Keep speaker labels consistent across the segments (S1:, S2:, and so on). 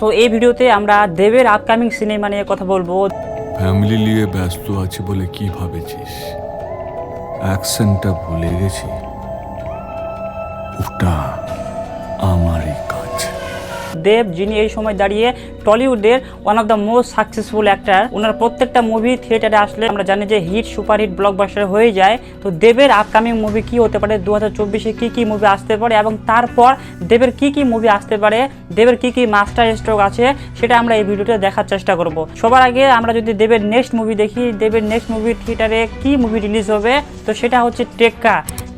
S1: So এই ভিডিওতে আমরা দেবের আপকামিং সিনেমা নিয়ে কথা বলবো।
S2: ফ্যামিলি নিয়ে ব্যস্ত আছি বলে কি ভাবেছিস অ্যাকশনটা ভুলে গেছি? ওটা আমারই কাজ।
S1: দেব যিনি এই সময় দাঁড়িয়ে টলিউডের one of the most successful actor, ওনার প্রত্যেকটা মুভি থিয়েটারে আসলে আমরা জানি যে হিট সুপারহিট ব্লকবাস্টার হয়ে যায়। তো দেবের আপকামিং মুভি কি হতে পারে, 2024-এ কি মুভি আসতে পারে এবং তারপর দেবের কি মুভি আসতে পারে, দেবের কি মাস্টার স্ট্রোক আছে, সেটা আমরা এই ভিডিওতে দেখার চেষ্টা করব। সবার আগে আমরা যদি দেবের নেক্সট মুভি দেখি, দেবের নেক্সট মুভি থিয়েটারে কি মুভি রিলিজ হবে, তো সেটা হচ্ছে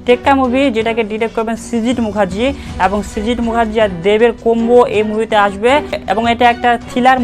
S1: টেক্কা মুভি, যেটাকে ডিরেক্ট করবেন সৃজিত মুখার্জি, এবং সৃজিত মুখার্জি আর দেবের কম্বো এই মুভিতে আসবে। এবং এটা একটা থ্রিলার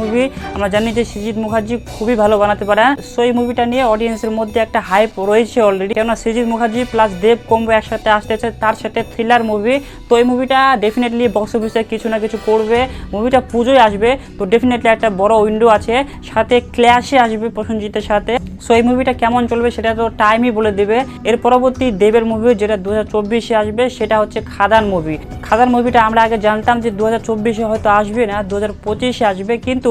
S1: মুভি। আমরা জানি যে সৃজিত মুখার্জি খুবই ভালো বানাতে পারে। সো এই মুভিটা নিয়ে অডিয়েন্সের মধ্যে একটা হাইপ রয়েছে অলরেডি, কেননা সৃজিত মুখার্জি প্লাস দেব কম্বো একসাথে আসতেছে, তার সাথে থ্রিলার মুভি। তো এই মুভিটা ডেফিনেটলি বক্স অফিসে কিছু না কিছু করবে। মুভিটা পুজোয় আসবে, তো ডেফিনেটলি একটা বড় উইন্ডো আছে, সাথে ক্ল্যাশে আসবে প্রসেনজিতের সাথে। সো এই মুভিটা কেমন চলবে সেটা তো টাইমই বলে দেবে। এর পরবর্তী দেবের মুভি যেটা 2024-এ আসবে সেটা হচ্ছে খাদান মুভিটা আমরা আগে জানতাম যে 2024-এ হয়তো আসবে না, 2025-এ আসবে, কিন্তু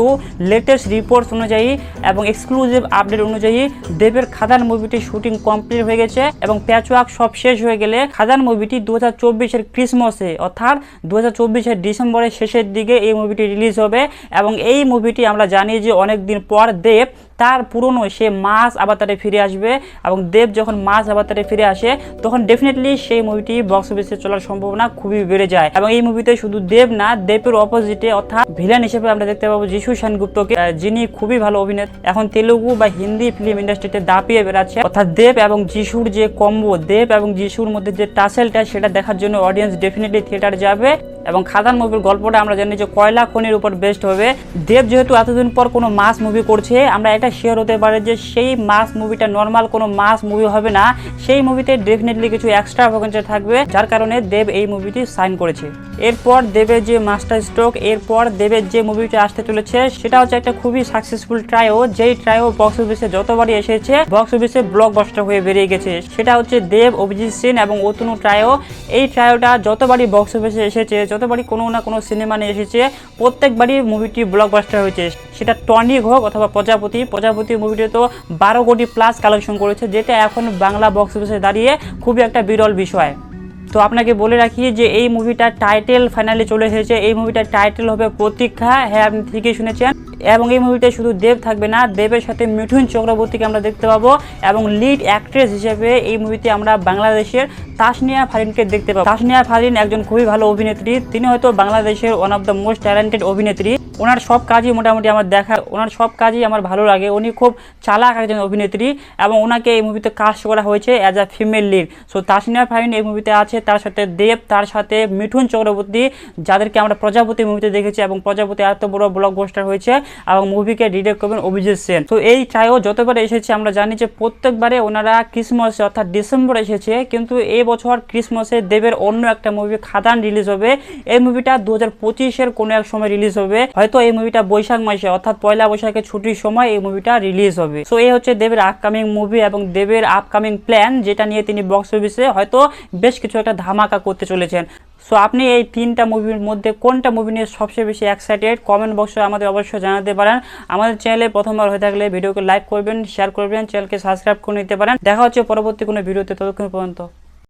S1: লেটেস্ট রিপোর্টস অনুযায়ী এবং এক্সক্লুসিভ আপডেট অনুযায়ী দেবের খাদান মুভিটি শুটিং কমপ্লিট হয়ে গেছে এবং প্যাচওয়ার্ক সব শেষ হয়ে গেলে খাদান মুভিটি 2024-এর ক্রিসমাসে অর্থাৎ 2024-এর ডিসেম্বরের শেষের দিকে এই মুভিটি রিলিজ হবে। এবং এই মুভিটি আমরা জানি যে অনেক দিন পর দেব তার পুরনো সে মাস আবাতারে ফিরে আসবে, এবং দেব যখন মাস আবাতারে ফিরে আসে তখন ডেফিনেটলি সেই মুভিটি বক্স অফিসে চলার সম্ভাবনা খুবই বেড়ে যায়। এবং এই মুভিতে শুধু দেব না, দেবের অপোজিটে অর্থাৎ ভিলেন হিসেবে আমরা দেখতে পাবো যিশু সেনগুপ্তকে, যিনি খুবই ভালো অভিনেতা, এখন তেলুগু বা হিন্দি ফিল্ম ইন্ডাস্ট্রিতে দাপিয়ে বেড়াচ্ছে। অর্থাৎ দেব এবং যিশুর যে কম্বো, দেব এবং যিশুর মধ্যে যে টাসেলটা, সেটা দেখার জন্য অডিয়েন্স ডেফিনেটলি থিয়েটারে যাবে। এবং খাদান মুভির গল্পটা আমরা জানি যে কয়লা খনির উপর বেস্ট হবে। দেব যেহেতু এতদিন পর কোনো মাস মুভি করছে, আমরা এটা শেয়ার হতে পারে যে সেই মাস মুভিটা নর্মাল কোনো মাস মুভি হবে না, সেই মুভিতে ডেফিনেটলি কিছু এক্সট্রা ভ্যাকেন্সি থাকবে, যার কারণে দেব এই মুভিটি সাইন করেছে। এরপর দেবের যে মাস্টার স্ট্রোক, এরপর দেবের যে মুভিটা আসতে চলেছে সেটা হচ্ছে একটা খুবই সাকসেসফুল ট্রায়ো, যেই ট্রায়ো বক্স অফিসে যতবারই এসেছে বক্স অফিসে ব্লকবাস্টার হয়ে বেরিয়ে গেছে। সেটা হচ্ছে দেব, অভিজিৎ সেন এবং অতনু ট্রায়ো। এই ট্রায়োটা যতবারই বক্স অফিসে এসেছে, যতবারই কোনো না কোনো সিনেমা নিয়ে এসেছে, প্রত্যেকবারই মুভিটি ব্লকবাস্টার হয়েছে। সেটা টনিক হোক অথবা প্রজাপতি মুভিটি তো 12 কোটি প্লাস কালেকশন করেছে, যেটা এখন বাংলা বক্স অফিসে দাঁড়িয়ে খুবই একটা বিরল বিষয়। তো আপনাকে বলে রাখি যে এই মুভিটার টাইটেল ফাইনালি চলে এসেছে। এই মুভিটার টাইটেল হবে প্রতীক্ষা। হ্যাঁ, আপনি ঠিকই শুনেছেন। এবং এই মুভিতে শুধু দেব থাকবে না, দেবের সাথে মিঠুন চক্রবর্তীকে আমরা দেখতে পাবো, এবং লিড অ্যাক্ট্রেস হিসেবে এই মুভিতে আমরা বাংলাদেশের তাসনিয়া ফারিনকে দেখতে পাবো। তাসনিয়া ফারিন একজন খুবই ভালো অভিনেত্রী, তিনি হয়তো বাংলাদেশের one of the most talented অভিনেত্রী। ওনার সব কাজই মোটামুটি ওনার সব কাজই আমার ভালো লাগে। উনি খুব চালাক একজন অভিনেত্রী, এবং ওনাকে এই মুভিতে কাস্ট করা হয়েছে as a female lead. So Tasnia Farin এই মুভিতে আছে, তার সাথে দেব, তার সাথে মিঠুন চক্রবর্তী, যাদেরকে আমরা প্রজাপতি মুভিতে দেখেছি, এবং প্রজাপতি এত বড় ব্লকবাস্টার হয়েছে, এবং মুভিকে ডিরেক্ট করবেন অভিজিৎ সেন। তো এই ট্রায়ো যতবার এসেছে আমরা জানি যে প্রত্যেকবারে ওনারা ক্রিসমাসে অর্থাৎ ডিসেম্বরে এসেছে, কিন্তু এই বছর ক্রিসমাসে দেবের অন্য একটা মুভি খাদান রিলিজ হবে। এই মুভিটা 2025-এর কোনো এক সময় রিলিজ হবে, হয়তো এই মুভিটা বৈশাখ মাসে অর্থাৎ পয়লা বৈশাখের ছুটির সময় এই মুভিটা রিলিজ হবে। সো এই হচ্ছে দেবের আপকামিং মুভি এবং দেবের আপকামিং প্ল্যান, যেটা নিয়ে তিনি বক্স অফিসে হয়তো বেশ কিছু একটা ধামাকা করতে চলেছেন। সো আপনি এই 3টা মুভির মধ্যে কোনটা মুভি নিয়ে সবচেয়ে বেশি এক্সাইটেড, কমেন্ট বক্সে আমাদের অবশ্যই জানাতে পারেন। আমাদের চ্যানেলে প্রথমবার হয়ে থাকলে ভিডিওকে লাইক করবেন, শেয়ার করবেন, চ্যানেলকে সাবস্ক্রাইব করে নিতে পারেন। দেখা হচ্ছে পরবর্তী কোনো ভিডিওতে, ততক্ষণ পর্যন্ত